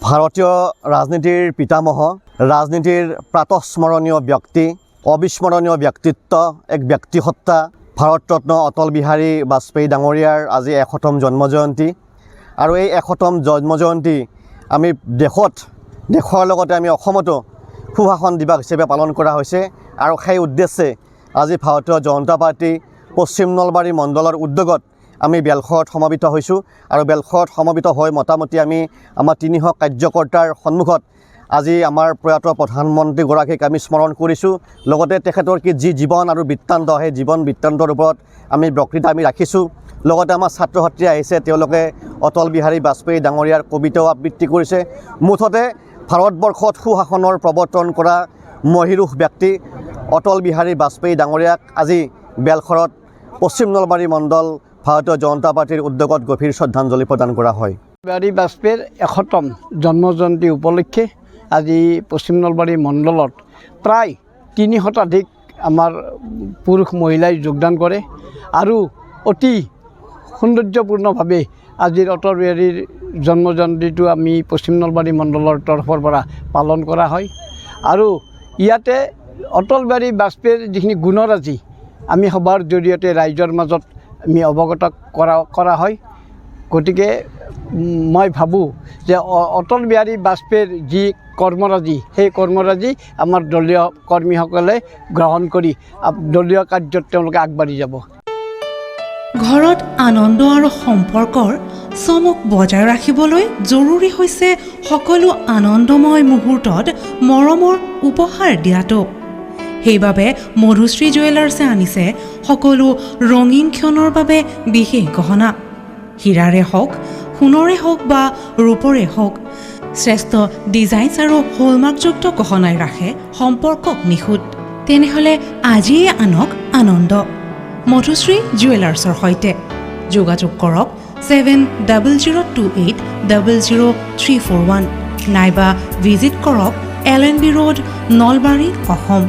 ভাৰতীয় ৰাজনীতিৰ পিতামহ, ৰাজনীতিৰ প্ৰাতঃস্মৰণীয় ব্যক্তি, অবিস্মৰণীয় ব্যক্তিত্ব, এক ব্যক্তিসত্তা ভাৰতৰত্ন অটল বিহাৰী বাজপেয়ী ডাঙৰীয়াৰ আজি ১০০তম জন্মজয়ন্তী। আৰু এই ১০০তম জন্মজয়ন্তী আমি দেশৰ লগতে আমি অসমতো সুশাসন দিৱস হিচাপে পালন কৰা হৈছে। আৰু সেই উদ্দেশ্যে আজি ভাৰতীয় জনতা পাৰ্টি পশ্চিম নলবাৰী মণ্ডলৰ উদ্যোগত আমি বেলশৰত সমবেত হৈছোঁ। আৰু বেলশৰত সমবেত হৈ মোটামুটি আমি আমাৰ ৩০০ কাৰ্যকৰ্তাৰ সন্মুখত আজি আমাৰ প্ৰয়াত প্ৰধানমন্ত্ৰীগৰাকীক আমি স্মৰণ কৰিছোঁ। লগতে তেখেতৰ যি জীৱন আৰু বৃত্তান্ত, সেই জীৱন বৃত্তান্তৰ ওপৰত আমি বক্তৃতা আমি ৰাখিছোঁ। লগতে আমাৰ ছাত্ৰ ছাত্ৰী আহিছে, তেওঁলোকে অটল বিহাৰী বাজপেয়ী ডাঙৰীয়াৰ কবিতাও আবৃত্তি কৰিছে। মুঠতে ভাৰতবৰ্ষত সুশাসনৰ প্ৰৱৰ্তন কৰা মহিৰুহ ব্যক্তি অটল বিহাৰী বাজপেয়ী ডাঙৰীয়াক আজি বেলশৰত পশ্চিম নলবাৰী মণ্ডল ভাৰতীয় জনতা পাৰ্টিৰ উদ্যোগত গভীৰ শ্ৰদ্ধাঞ্জলি প্ৰদান কৰা হয়। বিহাৰী বাজপেয়ীৰ ১০০তম জন্মজয়ন্তী উপলক্ষে আজি পশ্চিম নলবাৰী মণ্ডলত প্ৰায় ৩০০ শতাধিক আমাৰ পুৰুষ মহিলাই যোগদান কৰে। আৰু অতি সৌন্দৰ্যপূৰ্ণভাৱে আজিৰ অটল বিহাৰীৰ জন্মজয়ন্তীটো আমি পশ্চিম নলবাৰী মণ্ডলৰ তৰফৰ পৰা পালন কৰা হয়। আৰু ইয়াতে অটল বিহাৰী বাজপেয়ীৰ যিখিনি গুণৰাজি আমি সভাৰ জৰিয়তে ৰাইজৰ মাজত আমি অৱগত কৰা হয়। গতিকে মই ভাবোঁ যে অটল বিহাৰী বাজপেয়ীৰ যি কৰ্মৰাজি, সেই কৰ্মৰাজি আমাৰ দলীয় কৰ্মীসকলে গ্ৰহণ কৰি দলীয় কাৰ্যত তেওঁলোকে আগবাঢ়ি যাব। ঘৰত আনন্দ আৰু সম্পৰ্কৰ চমক বজাই ৰাখিবলৈ জৰুৰী হৈছে সকলো আনন্দময় মুহূৰ্তত মৰমৰ উপহাৰ দিয়াটো। সেইবাবে মধুশ্ৰী জুৱেলাৰ্ছে আনিছে সকলো ৰঙীন ক্ষণৰ বাবে বিশেষ গহনা। হীৰাৰে হওক, সোণৰে হওক বা ৰূপৰে হওক, শ্ৰেষ্ঠ ডিজাইনছ আৰু হলমাৰ্কযুক্ত গহনাই ৰাখে সম্পৰ্কক নিখুঁত। তেনেহ'লে আজিয়ে আনক আনন্দ মধুশ্ৰী জুৱেলাৰ্ছৰ সৈতে। যোগাযোগ কৰক 7028000341 নাইবা ভিজিট কৰক LNB ৰোড, নলবাৰী, অসম।